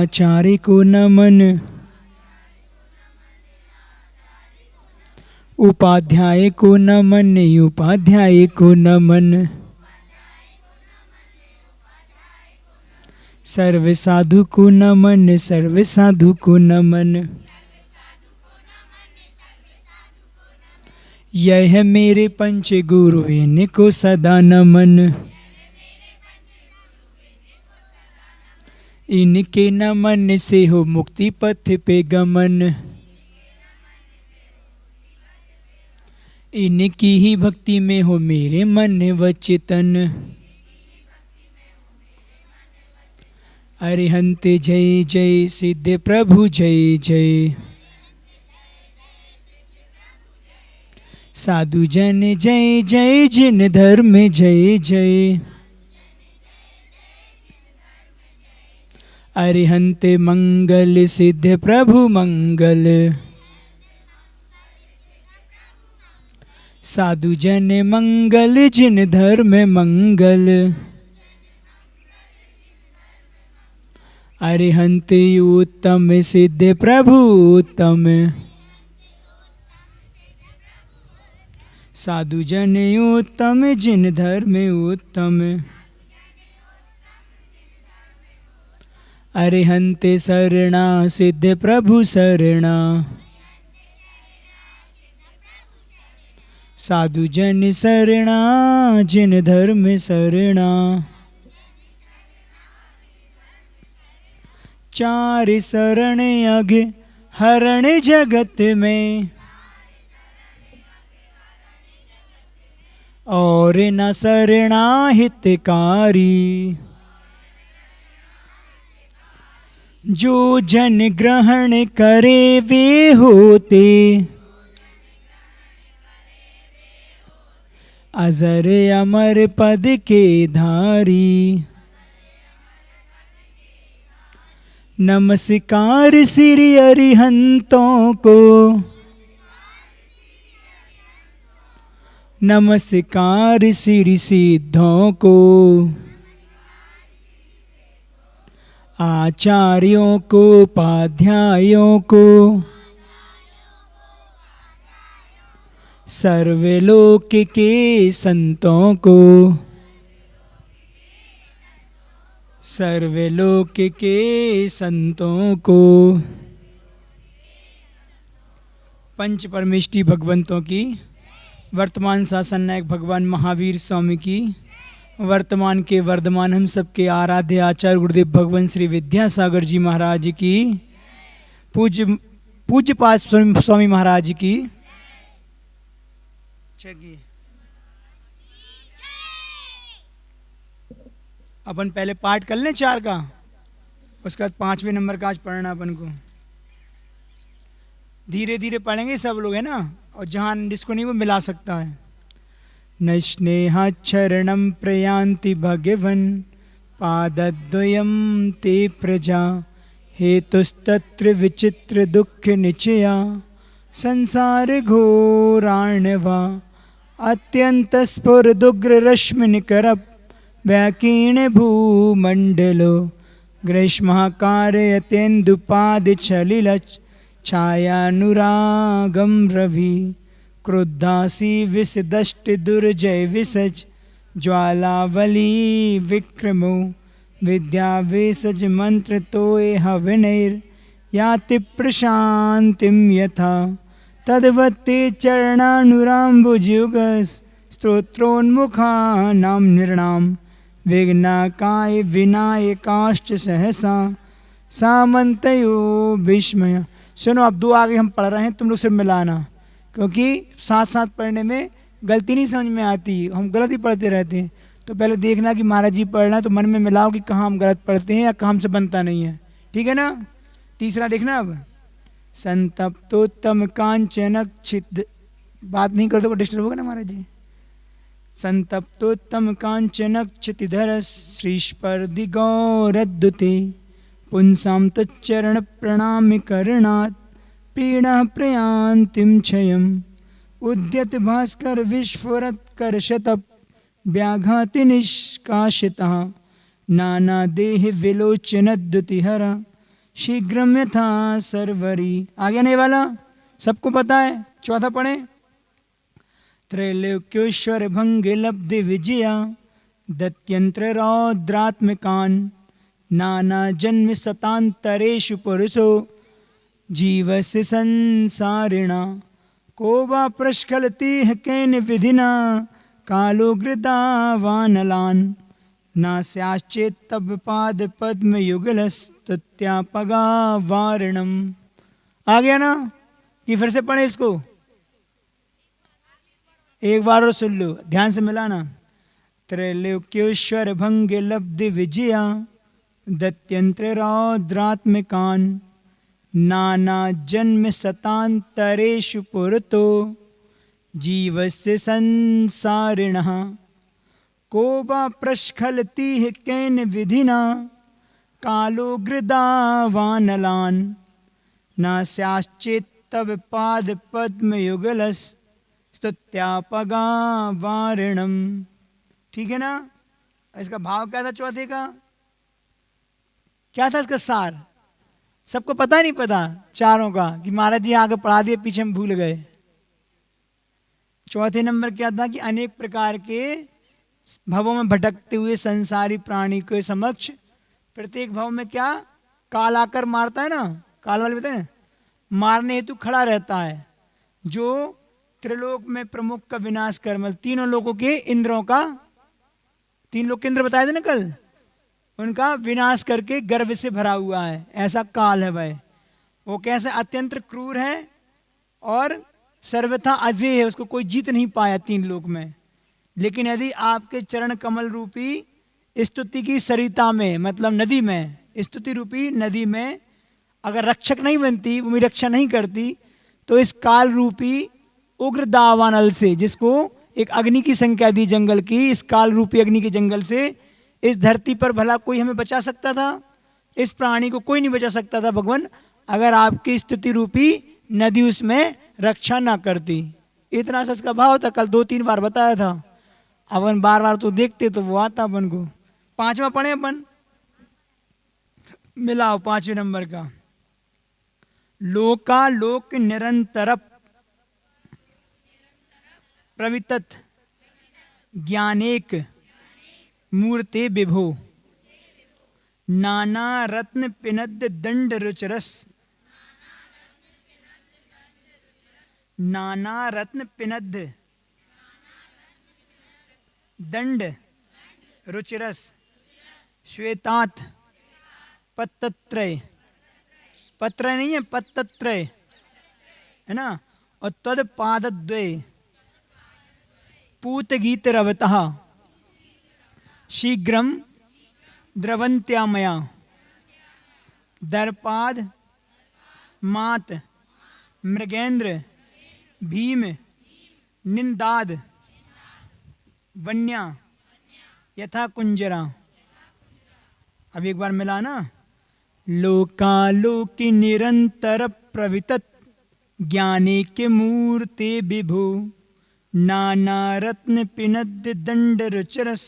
आचार्य को नमन, उपाध्याय को नमन, उपाध्याय को नमन। सर्व साधु को नमन, सर्व साधु को नमन। यह मेरे पंच गुरु इनको सदा नमन, इनके नमन से हो मुक्ति पथ पे गमन। इनकी ही भक्ति में हो मेरे मन व चितन। अरिहंत जय जय, सिद्ध प्रभु जय जय। साधु जन जय जय, जिन धर्म जय जय। अरिहंत मंगल, सिद्ध प्रभु मंगल। साधु जन मंगल, जिन धर्म मंगल। अरिहंत उत्तम, सिद्ध प्रभु उत्तम। साधु जन उत्तम, जिन धर्म उत्तम। अरिहंत शरणा, सिद्ध प्रभु शरणा। साधु जन शरणा, जिन धर्म शरणा। चार शरण अघ हरण जगत में, और न शरणा हितकारी। जो जन ग्रहण करे वे होते, अजर अमर पद के धारी। नमस्कार श्री अरिहंतों को, नमस्कार श्री सिद्धों को। आचार्यों को, उपाध्यायों को। सर्वलोक के संतों को, सर्वलोक के संतों को। पंच परमेष्टि भगवंतों की, वर्तमान शासन नायक भगवान महावीर स्वामी की, वर्तमान के वर्धमान हम सबके आराध्य आचार्य गुरुदेव भगवान श्री विद्यासागर जी महाराज की, पूज्य पाद स्वामी महाराज की। अपन पहले पाठ कर लें 4 का, उसके बाद 5वें नंबर का आज पढ़ना अपन को। धीरे धीरे पढ़ेंगे सब लोग, है ना, और जहाँ जिसको नहीं वो मिला सकता है। न स्नेहाचरणं प्रयान्ति भगवन्, पादद्वयं ते प्रजा। हेतुस्तत्र विचित्र दुःख निचया, संसार घोराण्वा। अत्यंत स्फुरदुग्र रश्मिनिकर व्याकीर्ण भूमंडलो। ग्रीष्मकारयतेन्दुपाद छलिलच, छायानुरागम रवि। क्रुद्धासी विषदष्ट दुर्जय विसज, ज्वालावली विक्रमो। विद्या विसज मंत्र तोय हवनैर, याति प्रशांतिम यथा। तद्वत्ते चरणानुराम्बुजयुगस्, स्तोत्रोन्मुखानां नृणां। विघ्नाकाय विनायकाश्च सहसा, सामन्तयो विस्मय। सुनो, अब 2 आगे हम पढ़ रहे हैं, तुम लोग सिर्फ मिलाना, क्योंकि साथ साथ पढ़ने में गलती नहीं समझ में आती, हम गलत ही पढ़ते रहते हैं। तो पहले देखना कि महाराज जी पढ़ना है तो मन में मिलाओ कि कहाँ हम गलत पढ़ते हैं या कहाँ हमसे बनता नहीं है, ठीक है ना। तीसरा देखना, अब संतप्तोत्तम कांचनक्षित, बात नहीं करते तो डिस्टर्ब होगा ना महाराज जी। संतप्तोत्तम कांचनक्षितिधरस्, श्रीस्पर्धि गौरद्युते। पुंसां तच्चरण प्रणामि करणात्, पीड़ा प्रयान्तिं क्षयम्। उद्यत भास्कर विस्फुरत् करशतप, व्याघाति निष्काशितः। नाना देह विलोचनद्युतिहरा, शीघ्रम यथा सर्वरी। आगे नहीं वाला सबको पता है, चौथा पढ़े। त्रैलोक्योश्वर भंग लब्धि विजया दत्यंत्र रौद्रात्मकान नाना जन्म शतांतरेषु पुरुषो जीवस्य संसारिणा को वा प्रस्खलति केन विधिना कालो गृदावानलान नास्याश्चेत तब पाद पद्म युगलस्तुत्यापगा वारणम। आ गया ना कि फिर से पढ़े इसको, एक बार और सुन लो, ध्यान से मिलाना। त्रैलोक्योश्वर भंग लब्धि विजया दत्यंत्र रौद्रात्मकान नाना जन्म शतांतरेषु पुरतो जीवस्य संसारिणः को वा प्रस्खलति केन विधिना कालो गृदावानलान नास्याश्चेत तब पाद पद्म युगलस स्तुत्यापगा वारणम। ठीक है ना। इसका भाव क्या था चौथे का, क्या था इसका सार? सबको पता नहीं पता चारों का कि महाराज जी आगे पढ़ा दिए, पीछे हम भूल गए। चौथे नंबर क्या था कि अनेक प्रकार के भवों में भटकते हुए संसारी प्राणी के समक्ष प्रत्येक भव में क्या काल आकर मारता है ना, काल वाले बताए हैं, मारने हेतु खड़ा रहता है, जो त्रिलोक में प्रमुख का विनाश कर, मतलब तीनों लोगों के इंद्रों का, तीन लोग के इंद्र बताए थे ना कल, उनका विनाश करके गर्व से भरा हुआ है, ऐसा काल है वह। वो कैसे अत्यंत क्रूर है और सर्वथा अजय है, उसको कोई जीत नहीं पाया तीन लोक में। लेकिन यदि आपके चरण कमल रूपी स्तुति की सरिता में, मतलब नदी में, स्तुति रूपी नदी में अगर रक्षक नहीं बनती, वो मेरी रक्षा नहीं करती, तो इस काल रूपी उग्र दावानल से, जिसको एक अग्नि की संख्या दी जंगल की, इस काल रूपी अग्नि के जंगल से इस धरती पर भला कोई हमें बचा सकता था? इस प्राणी को कोई नहीं बचा सकता था भगवान, अगर आपकी स्तुति रूपी नदी उसमें रक्षा ना करती। इतना सच का भाव था, कल 2-3 बार बताया था। अपन बार बार तो देखते तो वो आता अपन को। पांचवा पढ़े अपन, मिलाओ 5वें नंबर का। लोका लोक निरंतर प्रवितत ज्ञानेक मूर्ते विभो नाना रत्न पिनद दंड रुचरस। नाना रत्न पिनद दंड रुचिरस श्वेतात पत्तत्रय, पत्र नहीं है पत्तत्रय है ना, और तद पादद्वय पूत गीत रवतः शीघ्रम द्रवंत्यामया दर्पाद मात मृगेंद्र भीम निंदाद वन्या यथा कुंजरा। अब एक बार मिला ना। लोकालोकि निरंतर प्रवितत ज्ञाने के मूर्ते विभो नाना रत्न पिनद दंड रुचरस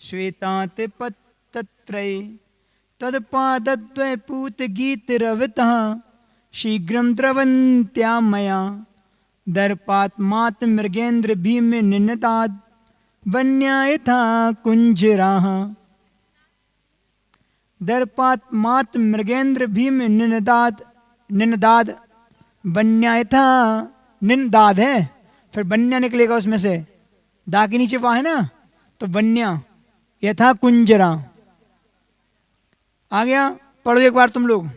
श्वेतांत पत्तत्रय तदपादद्वय पूत गीत रवतः शीघ्रम द्रवंत्यामया दर्पात्मात मृगेंद्र भीम निनदाद वन्या यथा कुंजराः। दर्पात्मात मृगेंद्र भीम निनदाद, निनदाद वन्या यथा, निनदाद है, फिर वन्या निकलेगा उसमें से, दा के नीचे वहाँ है ना, तो वन्या यथा कुंजरा। आ गया, पढ़ो एक बार तुम लोग।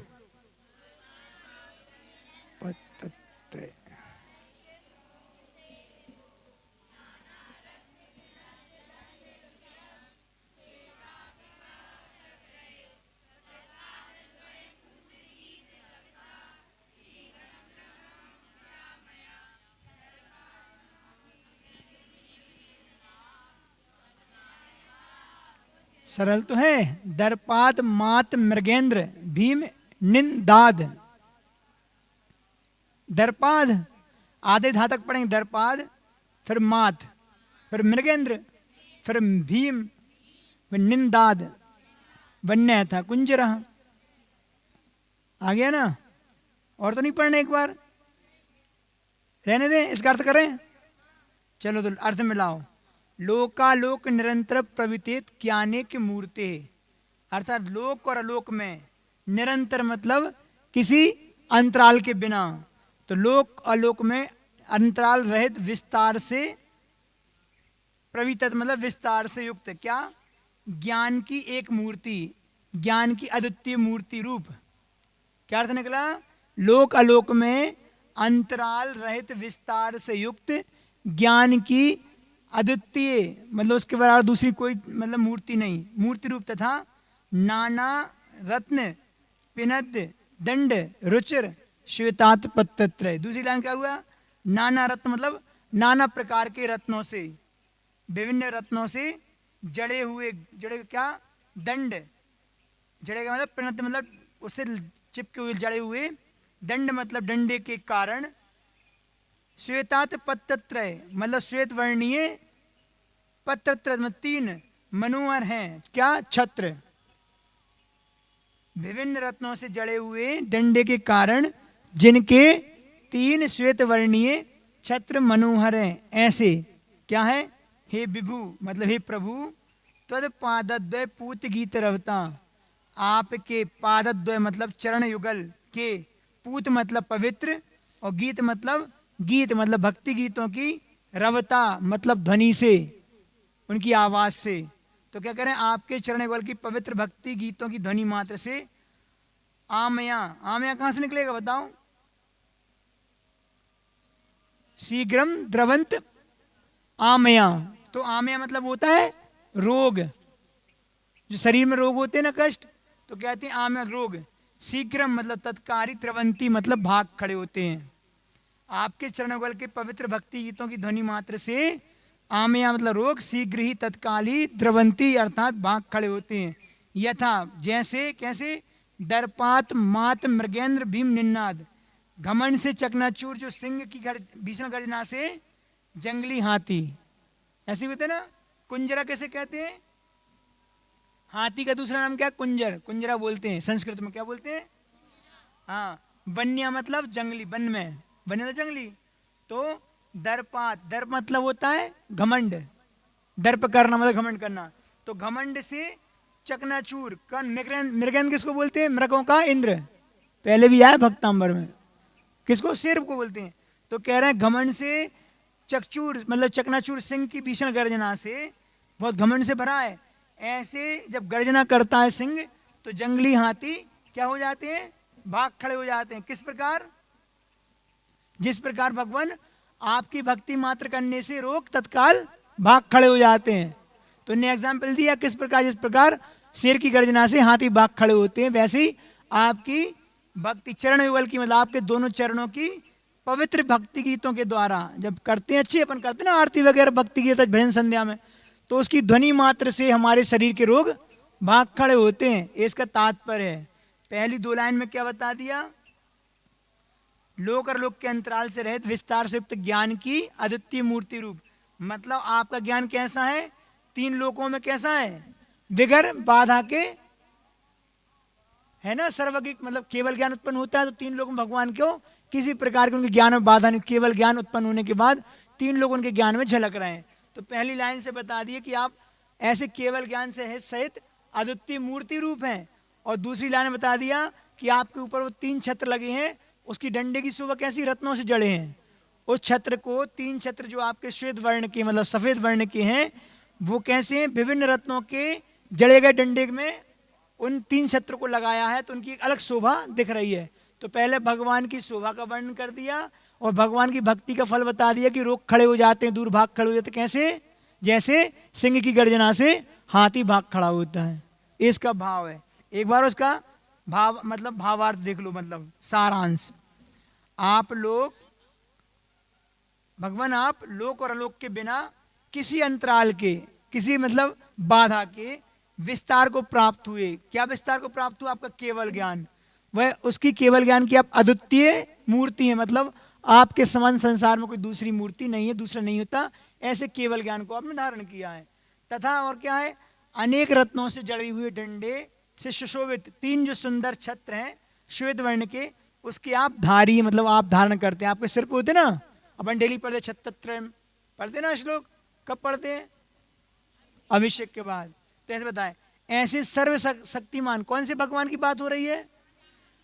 सरल तो है। दर्पाद मात मृगेंद्र भीम निंदाद। दर्पाद आधे धातक पढ़ेंगे, दर्पाद फिर मात फिर मृगेंद्र फिर भीम फिर निंदाद वन्य था कुंजरा। आ गया ना? और तो नहीं पढ़ने, एक बार रहने दें, इसका अर्थ करें। चलो तो अर्थ मिलाओ। लोकालोक निरंतर प्रवितेत ज्ञाने के मूर्ते, अर्थात लोक और अलोक में निरंतर मतलब किसी अंतराल के बिना, तो लोक अलोक में अंतराल रहित विस्तार से, प्रवितत मतलब विस्तार से युक्त, क्या? ज्ञान की एक मूर्ति, ज्ञान की अद्वितीय मूर्ति रूप। क्या अर्थ निकला? लोक अलोक में अंतराल रहित विस्तार से युक्त ज्ञान की अद्वितीय मतलब उसके बराबर दूसरी कोई मतलब मूर्ति नहीं, मूर्ति रूप, तथा नाना रत्न पिनद दंड रुचिर श्वेतात पत्तत्रय। दूसरी लाइन क्या हुआ? नाना रत्न मतलब नाना प्रकार के रत्नों से, विभिन्न रत्नों से जड़े हुए, जड़े क्या? दंड, जड़े का मतलब पिनद मतलब उससे चिपके हुए जड़े हुए, दंड मतलब डंडे के कारण, श्वेतात पत्तत्रय मतलब श्वेत वर्णीय, पत्तत्र मतलब 3 मनोहर हैं, क्या? छत्र। विभिन्न रत्नों से जड़े हुए डंडे के कारण जिनके 3 श्वेत वर्णीय छत्र मनोहर हैं, ऐसे क्या है? हे विभु मतलब हे प्रभु, त्वद पादद्वय पूत गीत रवता, आपके पादद्वय मतलब चरण युगल के, पूत मतलब पवित्र, और गीत मतलब भक्ति गीतों की, रवता मतलब ध्वनि से, उनकी आवाज से। तो क्या करें? आपके चरण युगल की पवित्र भक्ति गीतों की ध्वनि मात्र से आमया, आमया कहां से निकलेगा बताओ? शीघ्रम द्रवंत आमया, तो आमया मतलब होता है रोग, जो शरीर में रोग होते हैं ना, कष्ट, तो कहते हैं आमया रोग। शीघ्रम मतलब तत्कारी, द्रवंती मतलब भाग खड़े होते हैं। आपके चरणोगल के पवित्र भक्ति गीतों की ध्वनि मात्र से आमया मतलब रोग, शीघ्र ही तत्काल ही, द्रवंती अर्थात भाग खड़े होते हैं। यथा जैसे, कैसे? दर्पात मात मृगेंद्र भीम निन्नाद, घमंड से चकनाचूर जो सिंह की भीषण गर्जना से जंगली हाथी, ऐसे होते ना। कुंजरा कैसे कहते हैं? हाथी का दूसरा नाम क्या? कुंजर, कुंजरा बोलते हैं संस्कृत में, क्या बोलते हैं? हाँ। वन्य मतलब जंगली, वन में, वन्य मतलब जंगली। तो दर्पात, दर्प मतलब होता है घमंड, दर्प करना मतलब घमंड करना। तो घमंड से चकनाचूर, मृगेंद्र किसको बोलते हैं? मृगों का इंद्र, पहले भी आया भक्तांबर में। किसको? शेर को बोलते हैं। तो कह रहे हैं घमंड से चकचूर मतलब चकनाचूर सिंह की भीषण गर्जना से, बहुत घमंड से भरा है। ऐसे जब गर्जना करता है सिंह, तो जंगली हाथी क्या हो जाते हैं? भाग खड़े हो जाते हैं। किस प्रकार? जिस प्रकार भगवान आपकी भक्ति मात्र करने से रोग तत्काल भाग खड़े हो जाते हैं। तो ने एग्जाम्पल दिया किस प्रकार, जिस प्रकार शेर की गर्जना से हाथी भाग खड़े होते हैं, वैसे ही आपकी भक्ति चरण युगल की मतलब आपके दोनों चरणों की पवित्र भक्ति गीतों के द्वारा जब करते हैं, अच्छे अपन करते हैं ना आरती वगैरह भक्ति गीत भजन संध्या में, तो उसकी ध्वनि मात्र से हमारे शरीर के रोग भाग खड़े होते हैं। इसका तात्पर्य है। पहली 2 लाइन में क्या बता दिया? लोक और लोक के अंतराल से रहित विस्तार से युक्त ज्ञान की अद्वितीय मूर्ति रूप, मतलब आपका ज्ञान कैसा है? 3 लोकों में कैसा है? बिगर बाधा के, है ना, सर्वज्ञ मतलब केवल ज्ञान उत्पन्न होता है तो 3 लोगों में भगवान क्यों किसी प्रकार के उनके ज्ञान में बाधा नहीं, केवल ज्ञान उत्पन्न होने के बाद 3 लोग उनके ज्ञान में झलक रहे हैं। तो पहली लाइन से बता दिए कि आप ऐसे केवल ज्ञान से सहित अद्वितीय मूर्ति रूप हैं। और दूसरी लाइन में बता दिया कि आपके ऊपर वो 3 छत्र लगे हैं, उसकी डंडे की शोभा कैसी? रत्नों से जड़े हैं। उस छत्र को 3 छत्र जो आपके श्वेत वर्ण के मतलब सफेद वर्ण के हैं, वो कैसे हैं? विभिन्न रत्नों के जड़े गए डंडे में उन 3 छत्र को लगाया है, तो उनकी एक अलग शोभा दिख रही है। तो पहले भगवान की शोभा का वर्णन कर दिया और भगवान की भक्ति का फल बता दिया कि रोग खड़े हो जाते हैं, दूर भाग खड़े हो जाते हैं। कैसे? जैसे सिंह की गर्जना से हाथी भाग खड़ा होता है। इसका भाव है। एक बार उसका भाव मतलब भावार्थ देख लो, मतलब सारांश। आप लोग भगवान, आप लोक और अलोक के बिना किसी अंतराल के, किसी मतलब बाधा के विस्तार को प्राप्त हुए। क्या विस्तार को प्राप्त हुआ? आपका केवल ज्ञान। वह उसकी केवल ज्ञान की आप अद्वितीय मूर्ति है, मतलब आपके समान संसार में कोई दूसरी मूर्ति नहीं है, दूसरा नहीं होता। ऐसे केवल ज्ञान को आपने धारण किया है। तथा और क्या है? अनेक रत्नों से जड़े हुए डंडे से सुशोभित 3 जो सुंदर छत्र हैं, श्वेत वर्ण के, उसके आप धारी, मतलब आप धारण करते हैं, आपके सिर पे होते ना। अपन डेली पढ़ते छत्तत्रयम् पढ़ते ना श्लोक, कब पढ़ते हैं? अभिषेक के बाद। तो ऐसे बताएं, ऐसे सर्व शक्तिमान कौन से भगवान की बात हो रही है?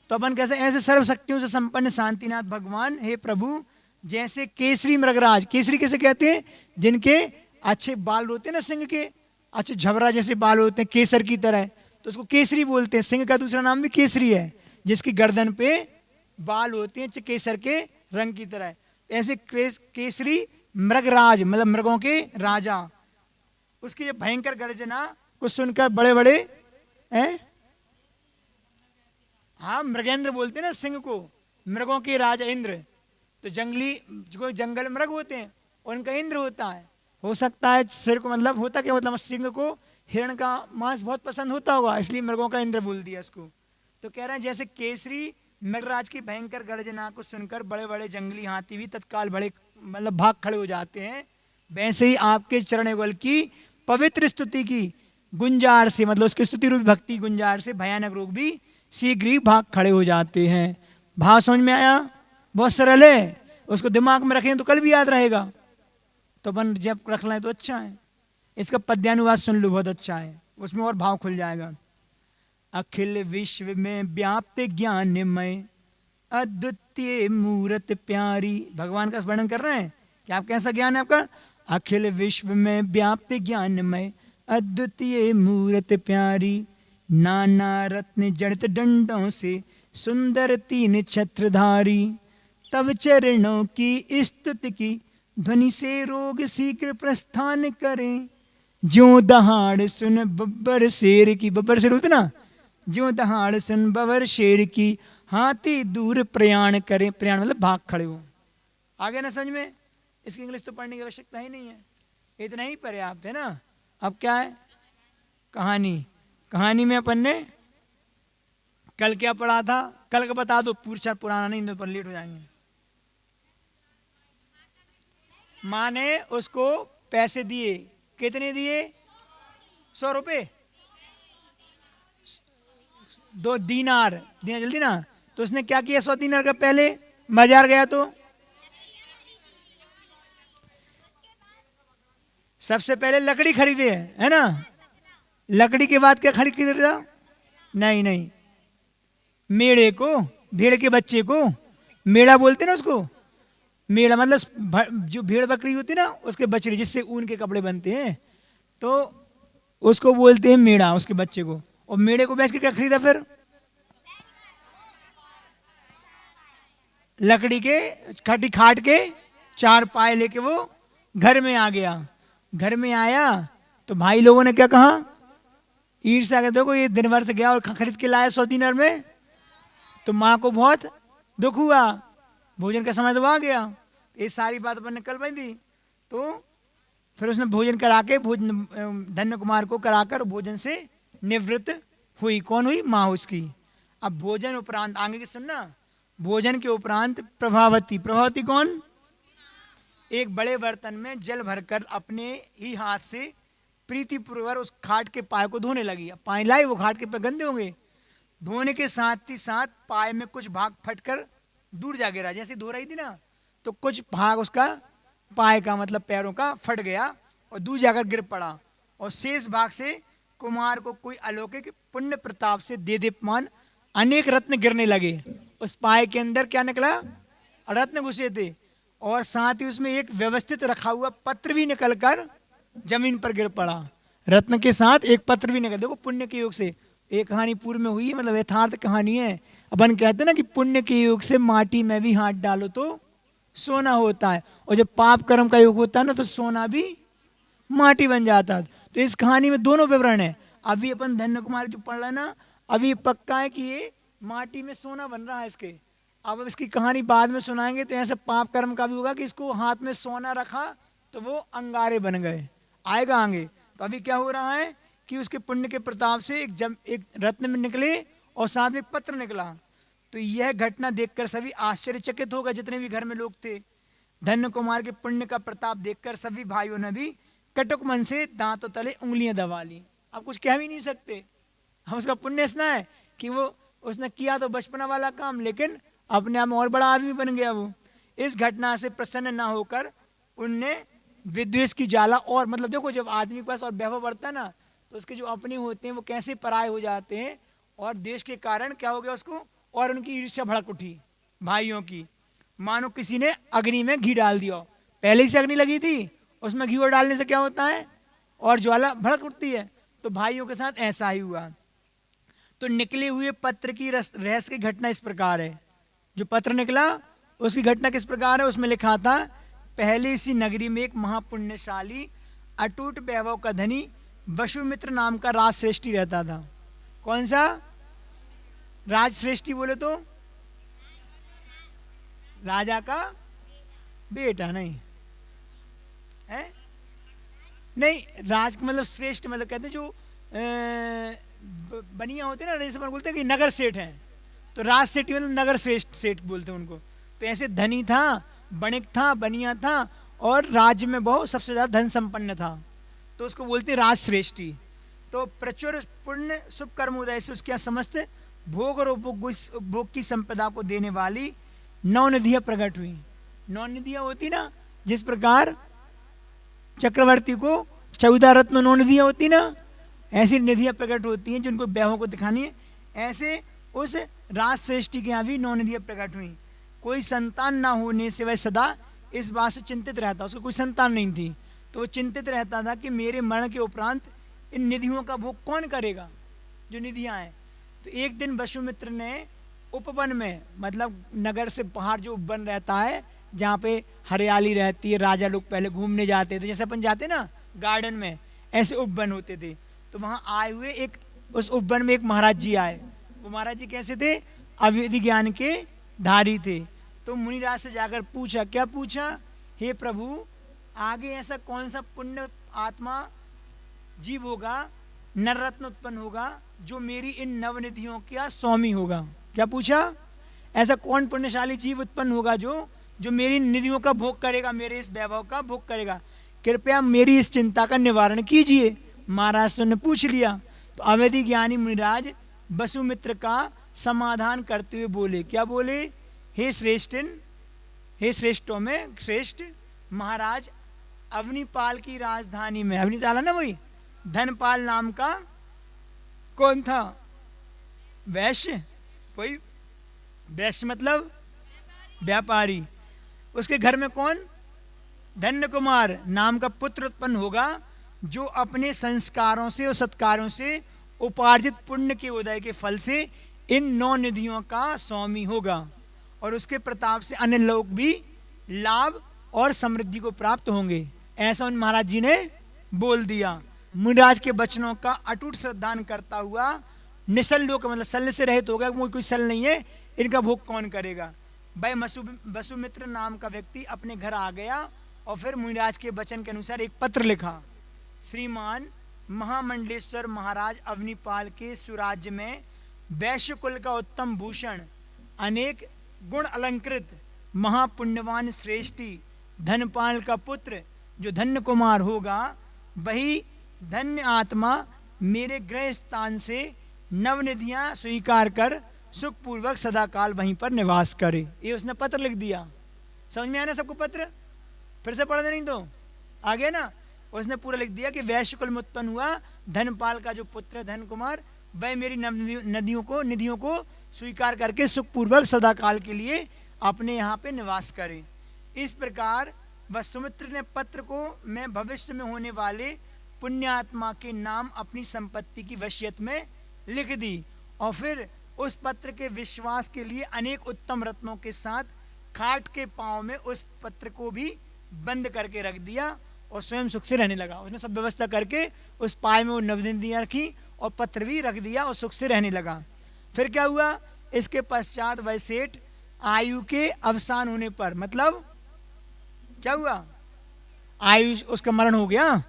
तो अपन कैसे, ऐसे सर्व शक्तियों से संपन्न शांतिनाथ भगवान, हे प्रभु, जैसे केसरी मृगराज, केसरी कैसे कहते हैं? जिनके अच्छे बाल होते हैं ना सिंह के, अच्छे झबरा जैसे बाल होते हैं केसर की तरह, तो उसको केसरी बोलते हैं। सिंह का दूसरा नाम भी केसरी है, जिसकी गर्दन पे बाल होते हैं केसर के रंग की तरह। ऐसे केसरी मृगराज, मतलब मृगों के राजा, उसकी ये भयंकर गर्जना को सुनकर बड़े बड़े हैं, हाँ मृगेंद्र बोलते हैं ना सिंह को, मृगों के राजा इंद्र। तो जंगली जो जंगल मृग होते हैं उनका इंद्र होता है। हो सकता है सिर को, मतलब होता क्या, मतलब सिंह को हिरण का मांस बहुत पसंद होता होगा, इसलिए मृगों का इंद्र बोल दिया इसको। तो कह रहे हैं जैसे केसरी मृगराज की भयंकर गर्जना को सुनकर बड़े बड़े जंगली हाथी भी तत्काल बड़े, मतलब भाग खड़े हो जाते हैं, वैसे ही आपके चरण युगल की पवित्र स्तुति की गुंजार से, मतलब उसकी स्तुति रूपी भक्ति गुंजार से भयानक रोग भी शीघ्र ही भाग खड़े हो जाते हैं। भाव समझ में आया? बहुत सरल है, उसको दिमाग में रखें तो कल भी याद रहेगा। तो अपन जब रख लें तो अच्छा है। इसका पद्यानुवाद सुन लो, बहुत अच्छा है, उसमें और भाव खुल जाएगा। अखिल विश्व में व्याप्त ज्ञानमय अद्वितीय मूर्त प्यारी, भगवान का वर्णन कर रहे हैं कि आप कैसा ज्ञान है आपका। अखिल विश्व में व्याप्त ज्ञानमय अद्वितीय मूर्त प्यारी, नाना रत्न जड़ित दंडों से सुंदर तीन छत्रधारी, तब चरणों की स्तुति की ध्वनि से रोग शीघ्र प्रस्थान करें, ज्यों दहाड़ सुन बब्बर शेर की, बब्बर शेर बोलते ना, ज्यों दहाड़ सुन बब्बर शेर की, हाथी दूर प्रयाण करें, प्रयाण मतलब भाग खड़े हो। आगे ना समझ में? इसकी इंग्लिश तो पढ़ने की आवश्यकता ही नहीं है, इतना ही पर्याप्त है ना। अब क्या है? कहानी। कहानी में अपन ने कल क्या पढ़ा था? कल का बता दो, पूछा पुराना नहीं तो लेट हो जाएंगे। माँ ने उसको पैसे दिए, कितने दिए? 100 रुपए, 2 दीनार, दीनार जल्दी ना। तो उसने क्या किया 100 दीनार का? पहले बाजार गया तो सबसे पहले लकड़ी खरीदे, है ना। लकड़ी के बाद क्या खरीदा? नहीं नहीं, मेढ़े को, भेड़ के बच्चे को मेढ़ा बोलते ना उसको। मेढ़ा मतलब जो भेड़ बकरी होती है ना उसके बछड़े, जिससे ऊन के कपड़े बनते हैं, तो उसको बोलते हैं मेढ़ा, उसके बच्चे को। और मेढ़े को बेच के क्या खरीदा फिर? लकड़ी के खटी खाट के 4 पाए लेके वो घर में आ गया। घर में आया तो भाई लोगों ने क्या कहा? ईर्ष्या के, देखो ये दिन भर से गया और खरीद के लाया 100 दीनार में। तो माँ को बहुत दुख हुआ, भोजन का समय तो आ गया। ये सारी बात अपन ने कल बन दी। तो फिर उसने भोजन करा के, धन्य कुमार को कराकर भोजन से निवृत्त हुई। कौन हुई? माँ उसकी। अब भोजन उपरांत आगे की सुनना, भोजन के उपरांत प्रभावती। प्रभावती कौन? एक बड़े बर्तन में जल भरकर अपने ही हाथ से प्रीतिपूर्वक उस खाट के पाए को धोने लगी। अब पाए लाई, वो खाट के पे गंदे होंगे। धोने के साथ ही साथ पाए में कुछ भाग फटकर दूर जा गिरा। जैसे धो रही थी ना, तो कुछ भाग उसका पाए का, मतलब पैरों का, फट गया और दूर जाकर गिर पड़ा। और शेष भाग से कुमार को कोई अलौकिक पुण्य प्रताप से देदीप्यमान अनेक रत्न गिरने लगे। उस पाए के अंदर क्या निकला? रत्न घुसे थे। और साथ ही उसमें एक व्यवस्थित रखा हुआ पत्र भी निकलकर जमीन पर गिर पड़ा। रत्न के साथ एक पत्र भी निकल। देखो पुण्य के योग से एक कहानी पूर्व में हुई है, मतलब यथार्थ कहानी है। अपन कहते हैं ना कि पुण्य के योग से माटी में भी हाथ डालो तो सोना होता है, और जब पाप कर्म का योग होता है ना तो सोना भी माटी बन जाता है। तो इस कहानी में दोनों विवरण है। अभी अपन धन्य कुमार जो पढ़ रहे हैं ना, अभी पक्का है कि ये माटी में सोना बन रहा है इसके। अब इसकी कहानी बाद में सुनाएंगे तो ऐसे पाप कर्म का भी होगा कि इसको हाथ में सोना रखा तो वो अंगारे बन गए, आएगा आगे। तो अभी क्या हो रहा है कि उसके पुण्य के प्रताप से एक रत्न में निकले और साथ में पत्र निकला। तो यह घटना देखकर सभी आश्चर्यचकित हो गए, जितने भी घर में लोग थे। धन्य कुमार के पुण्य का प्रताप देखकर सभी भाइयों ने भी कटुक मन से दांतों तले उंगलियां दबा ली। अब कुछ कह भी नहीं सकते। हम उसका पुण्य इतना है कि वो उसने किया तो बचपना वाला काम, लेकिन अपने आप में और बड़ा आदमी बन गया वो। इस घटना से प्रसन्न ना होकर उनने विद्वेष की ज्वाला, और मतलब देखो जब आदमी के पास और वैभव बढ़ता है ना, तो उसके जो अपने होते हैं वो कैसे पराये हो जाते हैं, और देश के कारण क्या हो गया उसको, और उनकी ईर्ष्या भड़क उठी भाइयों की, मानो किसी ने अग्नि में घी डाल दिया। पहले ही से अग्नि लगी थी, उसमें घी और डालने से क्या होता है, और ज्वाला भड़क उठती है। तो भाइयों के साथ ऐसा ही हुआ। तो निकले हुए पत्र की रहस्य की घटना इस प्रकार है। जो पत्र निकला उसकी घटना किस प्रकार है, उसमें लिखा था, पहले इसी नगरी में एक महापुण्यशाली अटूट वैभव का धनी वसुमित्र नाम का राजश्रेष्ठी रहता था। कौन सा राजश्रेष्ठी? बोले तो राजा का बेटा नहीं है, नहीं राज का मतलब श्रेष्ठ, मतलब कहते हैं जो बनिया होते हैं ना, जैसे अपन बोलते हैं कि नगर सेठ हैं, तो राज सेठ मतलब नगर श्रेष्ठ सेठ बोलते हैं उनको। तो ऐसे धनी था, बणिक था, बनिया था, और राज्य में बहुत सबसे ज्यादा धन संपन्न था, तो उसको बोलते हैं राज श्रेष्ठी। तो प्रचुर पुण्य शुभ कर्म उदय से उसके समस्त भोग और उपभोग की संपदा को देने वाली 9 निधियां प्रकट हुई। 9 निधियां होती ना, जिस प्रकार चक्रवर्ती को 14 रत्न 9 निधियां होती ना, ऐसी निधियां प्रकट होती हैं जिनको वैभव को दिखानी है। ऐसे उस राजश्रेष्ठी के यहाँ भी 9 निधियां प्रकट हुई। कोई संतान ना होने से वह सदा इस बात से चिंतित रहता, उसको कोई संतान नहीं थी, तो वो चिंतित रहता था कि मेरे मरण के उपरांत इन निधियों का भोग कौन करेगा, जो निधियां हैं। तो एक दिन वसुमित्र ने उपवन में, मतलब नगर से बाहर जो उपवन रहता है जहाँ पे हरियाली रहती है, राजा लोग पहले घूमने जाते थे, जैसे अपन जाते ना गार्डन में, ऐसे उपवन होते थे। तो वहाँ आए हुए एक, उस उपवन में एक महाराज जी आए। वो महाराज जी कैसे थे, अविधि ज्ञान के धारी थे। तो मुनिराज से जाकर पूछा, क्या पूछा, हे प्रभु आगे ऐसा कौन सा पुण्य आत्मा जीव होगा, नर रत्न उत्पन्न होगा, जो मेरी इन नवनिधियों का स्वामी होगा। क्या पूछा, ऐसा कौन पुण्यशाली जीव उत्पन्न होगा जो मेरी निधियों का भोग करेगा, मेरे इस वैभव का भोग करेगा, कृपया मेरी इस चिंता का निवारण कीजिए। महाराज ने पूछ लिया। तो अवधि ज्ञानी मुनिराज वसुमित्र का समाधान करते हुए बोले, क्या बोले, हे श्रेष्ठन, हे श्रेष्ठों में श्रेष्ठ महाराज, अवनीपाल की राजधानी में, अवनीपाल है ना वही, धनपाल नाम का कौन था, वैश्य, वही वैश्य मतलब व्यापारी, उसके घर में कौन, धन्य कुमार नाम का पुत्र उत्पन्न होगा, जो अपने संस्कारों से और सत्कारों से उपार्जित पुण्य के उदय के फल से इन 9 निधियों का स्वामी होगा, और उसके प्रताप से अन्य लोग भी लाभ और समृद्धि को प्राप्त होंगे। ऐसा उन महाराज जी ने बोल दिया। मुनिराज के वचनों का अटूट श्रद्धान करता हुआ निसल लोक, मतलब सल से रहित हो गया, कोई सल नहीं है, इनका भोग कौन करेगा। भाई वसुमित्र नाम का व्यक्ति अपने घर आ गया और फिर मुनिराज के वचन के अनुसार एक पत्र लिखा। श्रीमान महामंडलेश्वर महाराज अवनीपाल के सुराज्य में वैश्य कुल का उत्तम भूषण, अनेक गुण अलंकृत महापुण्यवान श्रेष्ठी धनपाल का पुत्र जो धन्य कुमार होगा, वही धन्य आत्मा मेरे गृह स्थान से नवनिधियां स्वीकार कर सुखपूर्वक सदाकाल वहीं पर निवास करे। ये उसने पत्र लिख दिया। समझ में आया ना सबको पत्र, फिर से पढ़ दे, नहीं तो आ गया ना। उसने पूरा लिख दिया कि वैश्य कुल में उत्पन्न हुआ धनपाल का जो पुत्र धन कुमार, वह मेरी निधियों को स्वीकार करके सुखपूर्वक सदाकाल के लिए अपने यहाँ पे निवास करे। इस प्रकार वसुमित्र ने पत्र को मैं भविष्य में होने वाले पुण्यात्मा के नाम अपनी संपत्ति की वसीयत में लिख दी, और फिर उस पत्र के विश्वास के लिए अनेक उत्तम रत्नों के साथ खाट के पांव में उस पत्र को भी बंद करके रख दिया और स्वयं सुख से रहने लगा। उसने सब व्यवस्था करके उस पाए में वो नवनिधियां रखी और पत्र भी रख दिया और सुख से रहने लगा। फिर क्या हुआ, इसके पश्चात वह सेठ आयु के अवसान होने पर, मतलब क्या हुआ, आयु उसका मरण हो गया,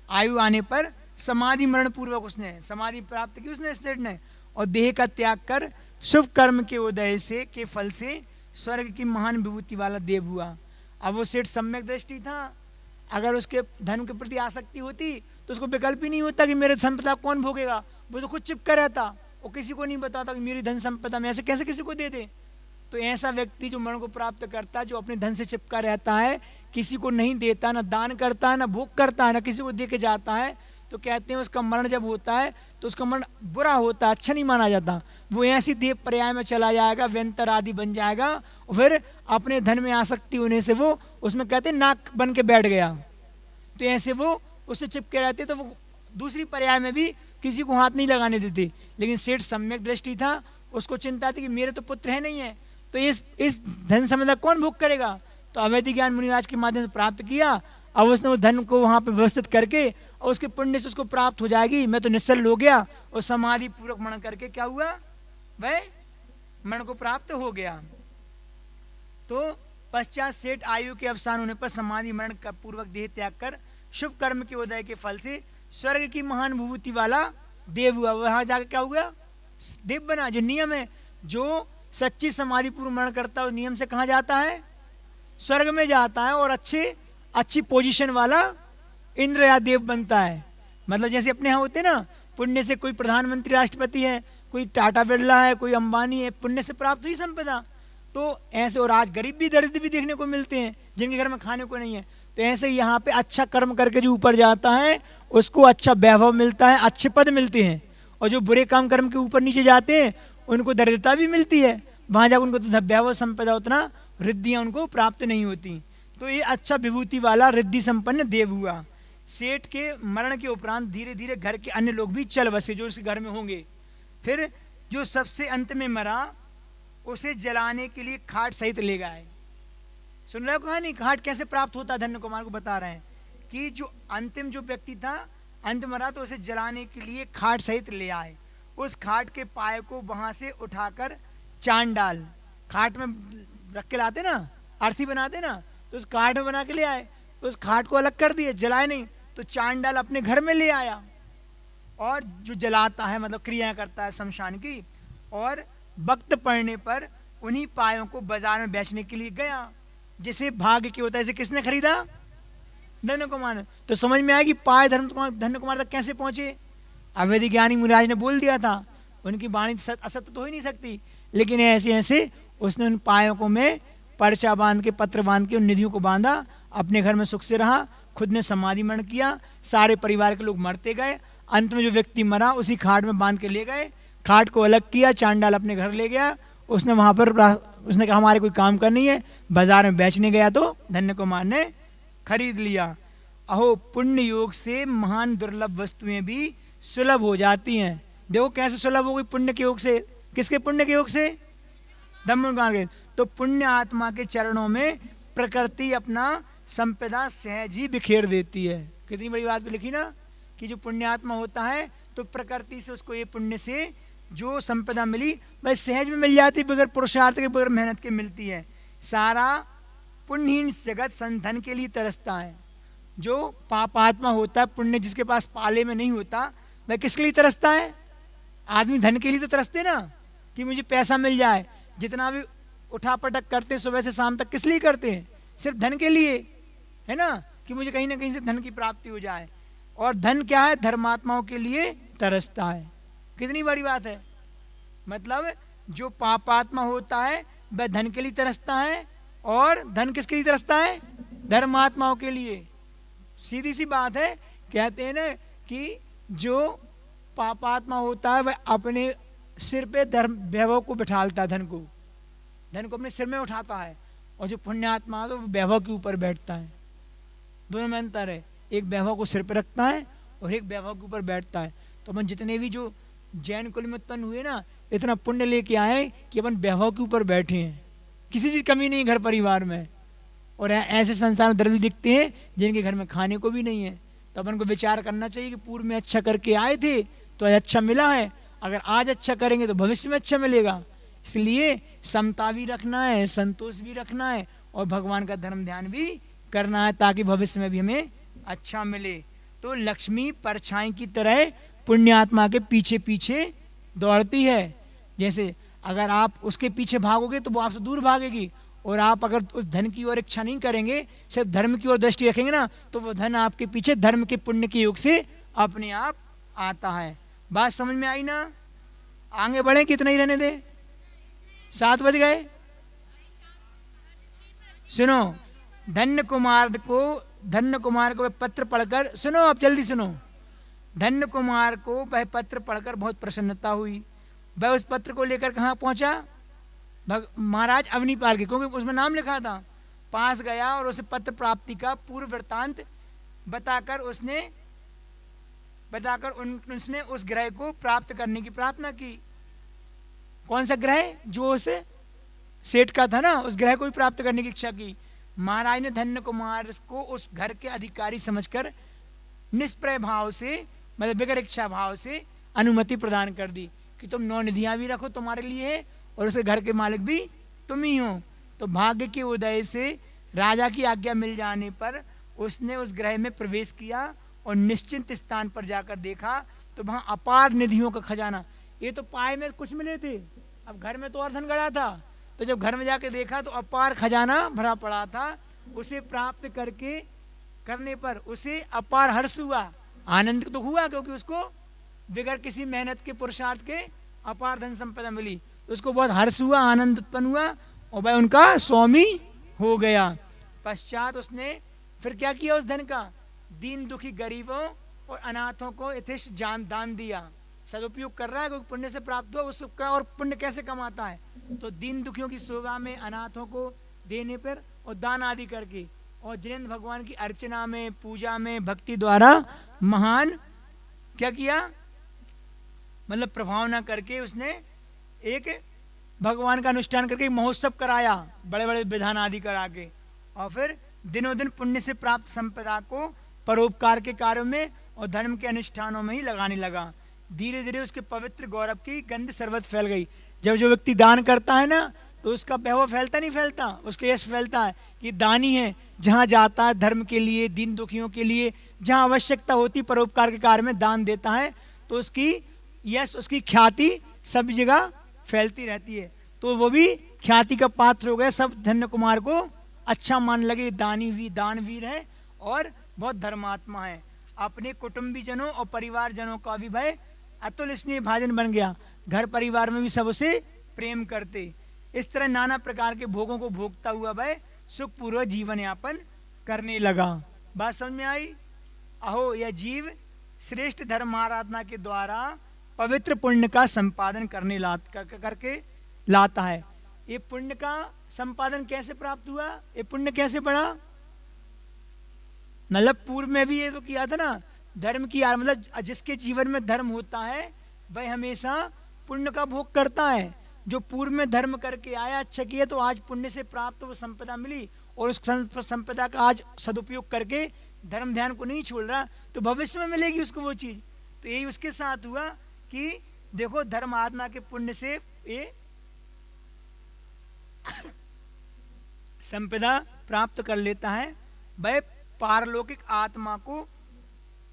आयु आने पर समाधि मरण पूर्वक उसने समाधि प्राप्त की उसने सेठ ने, और देह का त्याग कर शुभ कर्म के उदय से के फल से स्वर्ग की महान विभूति वाला देव हुआ। अब वो सेठ सम्यक दृष्टि था, अगर उसके धन के प्रति आसक्ति होती तो उसको विकल्प ही नहीं होता कि मेरे संपदा कौन भोगेगा, वो तो खुद चिपका रहता, वो किसी को नहीं बताता कि मेरी धन संपदा में ऐसे कैसे किसी को दे दे। तो ऐसा व्यक्ति जो मरण को प्राप्त करता है, जो अपने धन से चिपका रहता है, किसी को नहीं देता, ना दान करता है, ना भोग करता है, ना किसी को दे के जाता है, तो कहते हैं उसका मरण जब होता है तो उसका मरण बुरा होता है, अच्छा नहीं माना जाता। वो ऐसी देव पर्याय में चला जाएगा, व्यंतर आदि बन जाएगा, और फिर अपने धन में आसक्ति होने से वो उसमें कहते हैं नाक बन के बैठ गया। तो ऐसे वो उससे चिपके रहते, तो वो दूसरी पर्याय में भी किसी को हाथ नहीं लगाने देते। लेकिन सेठ सम्यक दृष्टि था, उसको चिंता थी कि मेरे तो पुत्र है नहीं है, तो इस धन संपदा कौन भोग करेगा। तो अवैधिक ज्ञान मुनिराज के माध्यम से प्राप्त किया। अब उसने उस धन को वहाँ पे व्यवस्थित करके और उसके पुण्य से उसको प्राप्त हो जाएगी। मैं तो निश्चल हो गया और समाधि पूर्वक मरण करके क्या हुआ, वह मरण को प्राप्त हो गया। तो पश्चात सेठ आयु के अवसान होने पर समाधि मरण का पूर्वक देह त्याग कर शुभ कर्म के उदय के फल से स्वर्ग की महान विभूति वाला देव हुआ। वहां जाकर क्या हुआ, देव बना। जो नियम है, जो सच्ची समाधि पूर्व मरण करता है नियम से कहाँ जाता है, स्वर्ग में जाता है, और अच्छी पोजीशन वाला इंद्र या देव बनता है। मतलब जैसे अपने यहाँ होते ना, पुण्य से कोई प्रधानमंत्री राष्ट्रपति है, कोई टाटा बिरला है, कोई अंबानी है, पुण्य से प्राप्त हुई संपदा। तो ऐसे, और आज गरीब भी दरिद्र भी देखने को मिलते हैं जिनके घर में खाने को नहीं है। तो ऐसे यहाँ पे अच्छा कर्म करके जो ऊपर जाता है उसको अच्छा वैभव मिलता है, अच्छे पद मिलते हैं। और जो बुरे काम कर्म के ऊपर नीचे जाते हैं उनको दरिद्रता भी मिलती है, वहाँ जाकर उनको वैभव संपदा उतना रिद्धियाँ उनको प्राप्त नहीं होती। तो ये अच्छा विभूति वाला रिद्धि संपन्न देव हुआ। सेठ के मरण के उपरांत धीरे धीरे घर के अन्य लोग भी चल बसे जो उसके घर में होंगे। फिर जो सबसे अंत में मरा उसे जलाने के लिए खाट सहित ले गए। सुन रहे हो कहानी, खाट कैसे प्राप्त होता है, धन्य कुमार को बता रहे हैं कि जो अंतिम जो व्यक्ति था अंत मरा तो उसे जलाने के लिए खाट सहित ले आए। उस खाट के पाए को वहां से उठाकर चांडाल, खाट में रख के लाते ना, अर्थी बनाते ना, तो उस खाट में बना के ले आए। तो उस खाट को अलग कर दिए, जलाए नहीं। तो चांडाल अपने घर में ले आया और जो जलाता है मतलब क्रिया करता है शमशान की, और वक्त पड़ने पर उन्हीं पायों को बाजार में बेचने के लिए गया। जिसे भाग्य के होता है, इसे किसने खरीदा, धन्य कुमार। तो समझ में आया कि पाय धन्य कुमार तक कैसे पहुंचे। अवैधिक ज्ञानी मुनिराज ने बोल दिया था, उनकी वाणी असत्य तो हो ही नहीं सकती, लेकिन ऐसे ऐसे उसने उन पायों को में पर्चा बांध के, पत्र बांध के उन निधियों को बांधा, अपने घर में सुख से रहा, खुद ने समाधि मरण किया, सारे परिवार के लोग मरते गए। अंत में जो व्यक्ति मरा उसी खाट में बांध के ले गए, खाट को अलग किया, चांडाल अपने घर ले गया। उसने वहाँ पर उसने कहा हमारे कोई काम का नहीं है, बाजार में बेचने गया तो धन्य कुमार ने खरीद लिया। अहो पुण्य योग से महान दुर्लभ वस्तुएं भी सुलभ हो जाती हैं। देखो कैसे सुलभ हो गई, पुण्य के योग से। किसके पुण्य के योग से, धम्मकुमार के। तो पुण्य आत्मा के चरणों में प्रकृति अपना संपदा सहज ही बिखेर देती है। कितनी बड़ी बात भी लिखी ना, कि जो पुण्य आत्मा होता है तो प्रकृति से उसको ये पुण्य से जो संपदा मिली वह सहज में मिल जाती, बगैर पुरुषार्थ के, बगैर मेहनत के मिलती है। सारा पुण्यहीन जगत संधन के लिए तरसता है। जो पापात्मा होता है, पुण्य जिसके पास पाले में नहीं होता, वह किसके लिए तरसता है, आदमी धन के लिए तो तरसते ना, कि मुझे पैसा मिल जाए। जितना भी उठा पटक करते सुबह से शाम तक किस लिए करते हैं, सिर्फ धन के लिए, है ना, कि मुझे कहीं ना कहीं से धन की प्राप्ति हो जाए। और धन क्या है, धर्मात्माओं के लिए तरसता है। कितनी बड़ी बात है। मतलब जो पापात्मा होता है वह धन के लिए तरसता है, और धन किसके लिए तरसता है, धर्मात्माओं के लिए। सीधी सी बात है। कहते हैं ना कि जो पापात्मा होता है वह अपने सिर पे धर्म वैभव को बिठालता है, धन को अपने सिर में उठाता है, और जो पुण्यात्मा है तो वैभव के ऊपर बैठता है। दोनों में अंतर है, एक वैभव को सिर पे रखता है और एक वैभव के ऊपर बैठता है। तो अपन जितने भी जो जैन कुल में उत्पन्न हुए ना, इतना पुण्य लेके आए कि अपन वैभव के ऊपर बैठे हैं, किसी चीज कमी नहीं घर परिवार में। और ऐसे संसार दरिद्र दिखते हैं जिनके घर में खाने को भी नहीं है। तो अपन को विचार करना चाहिए कि पूर्व में अच्छा करके आए थे तो अच्छा मिला है, अगर आज अच्छा करेंगे तो भविष्य में अच्छा मिलेगा। इसलिए समता भी रखना है, संतोष भी रखना है, और भगवान का धर्म ध्यान भी करना है, ताकि भविष्य में भी हमें अच्छा मिले। तो लक्ष्मी परछाई की तरह पुण्यात्मा के पीछे पीछे दौड़ती है। जैसे अगर आप उसके पीछे भागोगे तो वो आपसे दूर भागेगी, और आप अगर उस धन की ओर इच्छा नहीं करेंगे, सिर्फ धर्म की ओर दृष्टि रखेंगे ना, तो वो धन आपके पीछे धर्म के पुण्य के योग से अपने आप आता है। बात समझ में आई ना। आगे बढ़े, कितना ही रहने दे, 7 बज गए। सुनो, धन्य कुमार को वह पत्र पढ़कर, सुनो अब जल्दी सुनो, धन्य कुमार को वह पत्र पढ़कर बहुत प्रसन्नता हुई। वह उस पत्र को लेकर कहाँ पहुंचा, महाराज अवनीपाल के, क्योंकि उसमें नाम लिखा था, पास गया और उसे पत्र प्राप्ति का पूर्व वृत्तांत बताकर उसने उस ग्रह को प्राप्त करने की प्रार्थना की। कौन सा ग्रह, जो उस सेठ का था ना, उस ग्रह को भी प्राप्त करने की इच्छा की। महाराज ने धन्य कुमार को उस घर के अधिकारी समझकर निष्प्रय भाव से, मतलब बगैर इच्छा भाव से अनुमति प्रदान कर दी कि तुम 9 निधियां भी रखो तुम्हारे लिए और उसके घर के मालिक भी तुम ही हो। तो भाग्य के उदय से राजा की आज्ञा मिल जाने पर उसने उस ग्रह में प्रवेश किया और निश्चिंत स्थान पर जाकर देखा तो वहां अपार निधियों का खजाना, ये तो पाए में कुछ मिले थे, अब घर में तो और धन गड़ा था, तो जब घर में जाके देखा तो अपार खजाना भरा पड़ा था। उसे प्राप्त करने पर उसे अपार हर्ष हुआ, आनंद तो हुआ, क्योंकि उसको बगैर किसी मेहनत के पुरुषार्थ के अपार धन संपदा मिली, तो उसको बहुत हर्ष हुआ, आनंद उत्पन्न हुआ और वह उनका स्वामी हो गया। पश्चात उसने फिर क्या किया, उस धन का दीन दुखी गरीबों और अनाथों को यथेष्ट दान दिया। सदुपयोग कर रहा है, क्योंकि पुण्य से प्राप्त हुआ उसका, और पुण्य कैसे कमाता है, तो दीन दुखियों की सेवा में, अनाथों को देने पर और दान आदि करके, और जिनेंद्र भगवान की अर्चना में, पूजा में, भक्ति द्वारा महान क्या किया, मतलब प्रभावना करके उसने एक भगवान का अनुष्ठान करके महोत्सव कराया, बड़े बड़े विधान आदि करा के, और फिर दिनों दिन पुण्य से प्राप्त संपदा को परोपकार के कार्यों में और धर्म के अनुष्ठानों में ही लगाने लगा। धीरे धीरे उसके पवित्र गौरव की गंध सर्वत्र फैल गई। जब जो व्यक्ति दान करता है ना, तो उसका वैभव फैलता नहीं फैलता, उसका यश फैलता है कि दानी है, जहाँ जाता है धर्म के लिए, दीन दुखियों के लिए, जहाँ आवश्यकता होती परोपकार के कार्य में दान देता है, तो उसकी यश, उसकी ख्याति सब जगह फैलती रहती है। तो वो भी ख्याति का पात्र हो गए, सब धन्य कुमार को अच्छा मान लगे, दानवीर है और बहुत धर्मात्मा है। अपने कुटुंबीजनों और परिवारजनों का भी भाई अतुल स्नेह भाजन बन गया, घर परिवार में भी सब उसे प्रेम करते। इस तरह नाना प्रकार के भोगों को भोगता हुआ वह सुखपूर्वक जीवन यापन करने लगा। बात समझ में आई? अहो, यह जीव श्रेष्ठ धर्म आराधना के द्वारा पवित्र पुण्य का संपादन करके लाता है। ये पुण्य का संपादन कैसे प्राप्त हुआ, ये पुण्य कैसे बढ़ा? मतलब पूर्व में भी ये तो किया था ना, धर्म की, मतलब जिसके जीवन में धर्म होता है वह हमेशा पुण्य का भोग करता है। जो पूर्व में धर्म करके आया, अच्छा किया, तो आज पुण्य से प्राप्त वो संपदा मिली और उस संपदा का आज सदुपयोग करके धर्म ध्यान को नहीं छोड़ रहा, तो भविष्य में मिलेगी उसको वो चीज। तो यही उसके साथ हुआ कि देखो, धर्म आराधना के पुण्य से ये संपदा प्राप्त कर लेता है। वह पारलौकिक आत्मा को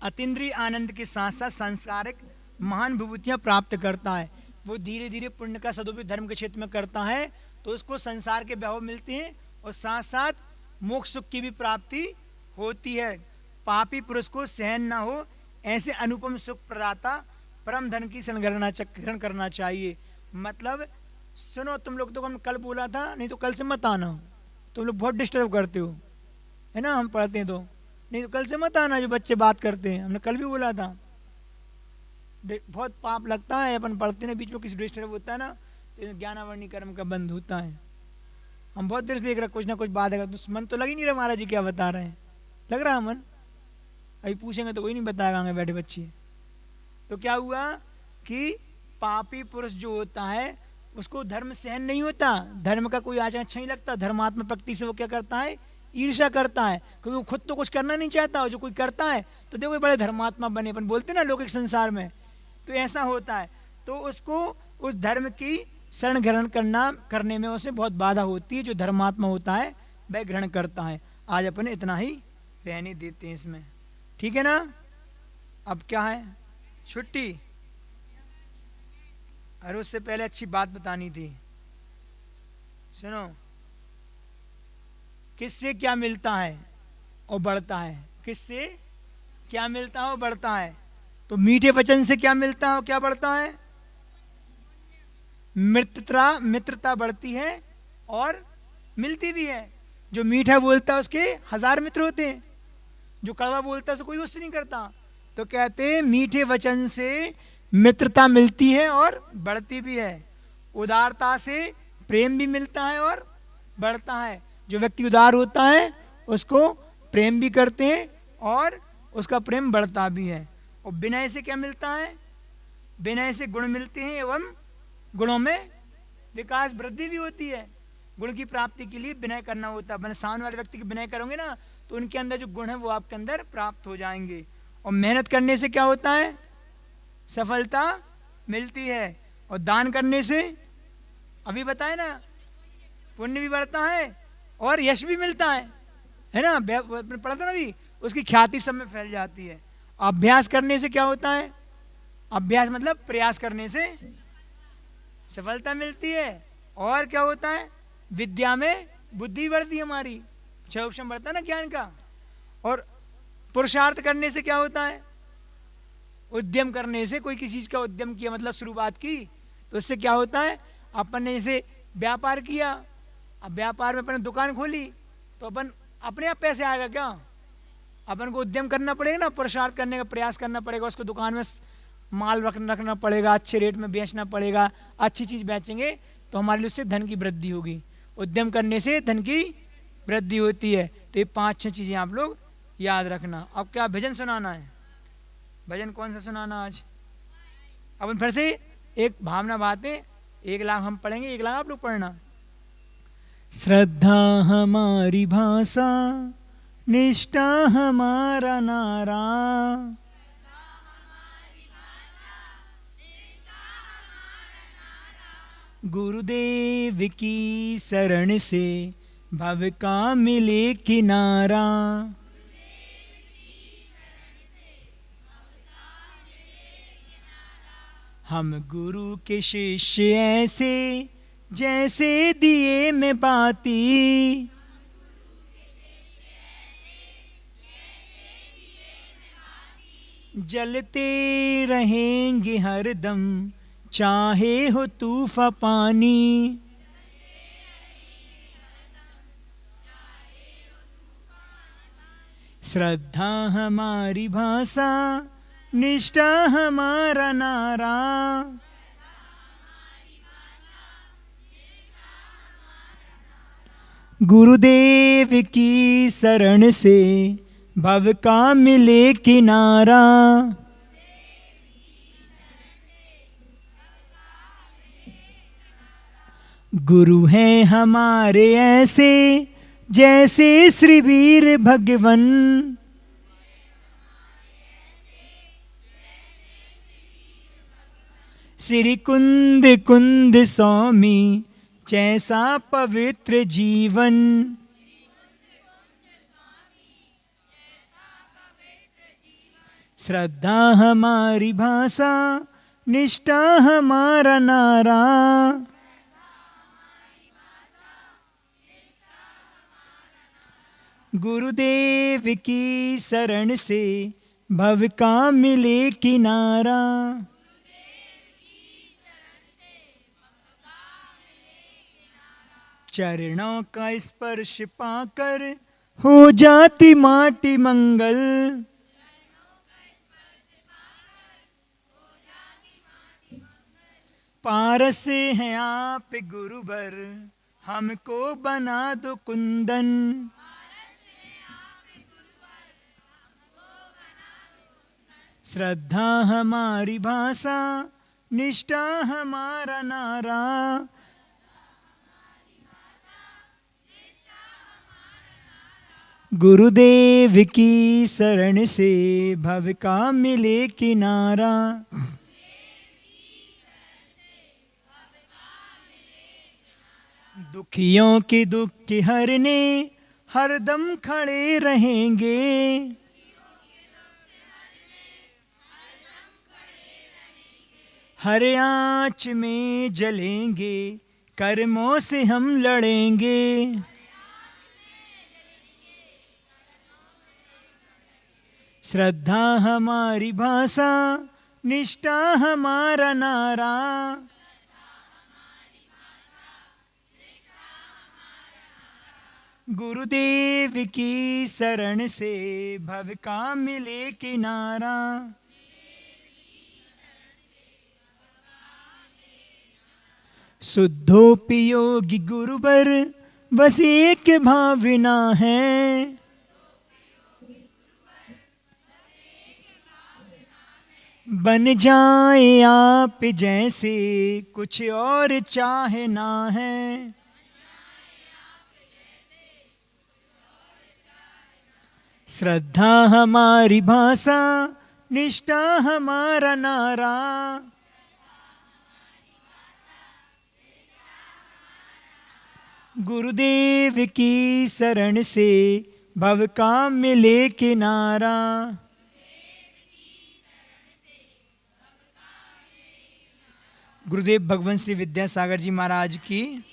अतीन्द्रिय आनंद के साथ साथ सांसारिक महान विभूतियां प्राप्त करता है। वो धीरे धीरे पुण्य का सदुपयोग धर्म के क्षेत्र में करता है, तो उसको संसार के वैभव मिलते हैं और साथ साथ मोक्ष सुख की भी प्राप्ति होती है। पापी पुरुष को सहन ना हो ऐसे अनुपम सुख प्रदाता परम धन की ग्रहण करना चाहिए। मतलब सुनो, तुम लोग तो हम कल बोला था, नहीं तो कल से मत आना, तुम लोग बहुत डिस्टर्ब करते हो, है ना, हम पढ़ते हैं तो, नहीं तो कल से मत आना जो बच्चे बात करते हैं, हमने कल भी बोला था। बहुत पाप लगता है, अपन पढ़ते हैं बीच में किसी डिस्टर्ब होता है ना, तो ज्ञानावरणी कर्म का बंद होता है। हम बहुत देर से देख रहे कुछ ना कुछ बात है, तो मन तो लग ही नहीं रहा महाराज जी क्या बता रहे हैं, लग रहा है मन? अभी पूछेंगे तो कोई नहीं बताएगा आगे बैठे बच्चे। तो क्या हुआ कि पापी पुरुष जो होता है उसको धर्म सहन नहीं होता, धर्म का कोई आचरण अच्छा नहीं लगता, धर्मात्मा प्रकृति से वो क्या करता है, ईर्ष्या करता है, क्योंकि वो खुद तो कुछ करना नहीं चाहता, जो कोई करता है तो देखो बड़े धर्मात्मा बने, अपन बोलते ना लौकिक संसार में, तो ऐसा होता है। तो उसको उस धर्म की शरण ग्रहण करने में उसे बहुत बाधा होती है। जो धर्मात्मा होता है वह ग्रहण करता है। आज अपन इतना ही रहने देते हैं इसमें, ठीक है ना? अब क्या है, छुट्टी? अरे उससे पहले अच्छी बात बतानी थी। सुनो, किससे क्या मिलता है और बढ़ता है? किससे क्या मिलता है और बढ़ता है? तो मीठे वचन से क्या मिलता है और क्या बढ़ता है? मित्रता बढ़ती है और मिलती भी है। जो मीठा बोलता है उसके 1000 मित्र होते हैं, जो कड़वा बोलता है उसको कोई दोस्त नहीं करता। तो कहते हैं मीठे वचन से मित्रता मिलती है और बढ़ती भी है। उदारता से प्रेम भी मिलता है और बढ़ता है। जो व्यक्ति उदार होता है उसको प्रेम भी करते हैं और उसका प्रेम बढ़ता भी है। और विनय से क्या मिलता है? विनय से गुण मिलते हैं एवं गुणों में विकास वृद्धि भी होती है। गुण की प्राप्ति के लिए विनय करना होता है। सामने वाले व्यक्ति के विनय करोगे ना तो उनके अंदर जो गुण है वो आपके अंदर प्राप्त हो जाएंगे। और मेहनत करने से क्या होता है? सफलता मिलती है। और दान करने से अभी बताए ना पुण्य भी बढ़ता है और यश भी मिलता है ना। पढ़ा था ना अभी, उसकी ख्याति सब में फैल जाती है। अभ्यास करने से क्या होता है? अभ्यास मतलब प्रयास करने से सफलता मिलती है। और क्या होता है? विद्या में बुद्धि बढ़ती है हमारी, 6 ऑप्शन बढ़ता है ना ज्ञान का। और पुरुषार्थ करने से क्या होता है? उद्यम करने से, कोई किसी चीज का उद्यम किया मतलब शुरुआत की, तो उससे क्या होता है? अपन ने जैसे व्यापार किया, अब व्यापार में अपन ने दुकान खोली तो अपन अपने आप पैसे आएगा क्या? अपन को उद्यम करना पड़ेगा ना, पुरुषार्थ करने का प्रयास करना पड़ेगा। उसको दुकान में माल रखना पड़ेगा, अच्छे रेट में बेचना पड़ेगा। अच्छी चीज बेचेंगे तो हमारे लिए उससे धन की वृद्धि होगी। उद्यम करने से धन की वृद्धि होती है। तो ये 5-6 चीजें आप लोग याद रखना। अब क्या भजन सुनाना है? भजन कौन सा सुनाना आज? अपन फिर से एक भावना बातें, 1 लाख हम पढ़ेंगे, 1 लाख आप लोग पढ़ना। श्रद्धा हमारी भाषा, निष्ठा हमारा नारा, गुरुदेव की शरण से भव का मिले किनारा। हम गुरु के शिष्य ऐसे जैसे दिए में बाती, जलते रहेंगे हरदम चाहे हो तूफान पानी। श्रद्धा हमारी भाषा, निष्ठा हमारा नारा, गुरुदेव की शरण से भव का मिले किनारा। गुरु हैं हमारे ऐसे जैसे श्री वीर भगवन, श्री कुंद कुंद स्वामी जैसा पवित्र जीवन। श्रद्धा हमारी भाषा, निष्ठा हमारा नारा, गुरुदेव की शरण से भव का मिले किनारा। चरणों का स्पर्श पाकर हो जाती माटी मंगल, पारस हैं आप गुरुवर हमको बना दो कुंदन। श्रद्धा हमारी भाषा, निष्ठा हमारा नारा, गुरुदेव की शरण से भव का मिले किनारा। दुखियों के दुख हरने हरदम खड़े रहेंगे, हर आँच में जलेंगे कर्मों से हम लड़ेंगे। श्रद्धा हमारी भाषा, निष्ठा हमारा नारा, गुरुदेव की शरण से भव का मिले किनारा। शुद्धोपयोगी गुरुवर बस एक भावना है। बन जाए आप जैसे कुछ और चाहना है। श्रद्धा हमारी भाषा, निष्ठा हमारा नारा। गुरुदेव की शरण से भव का मिले किनारा। गुरुदेव भगवान श्री विद्यासागर जी महाराज की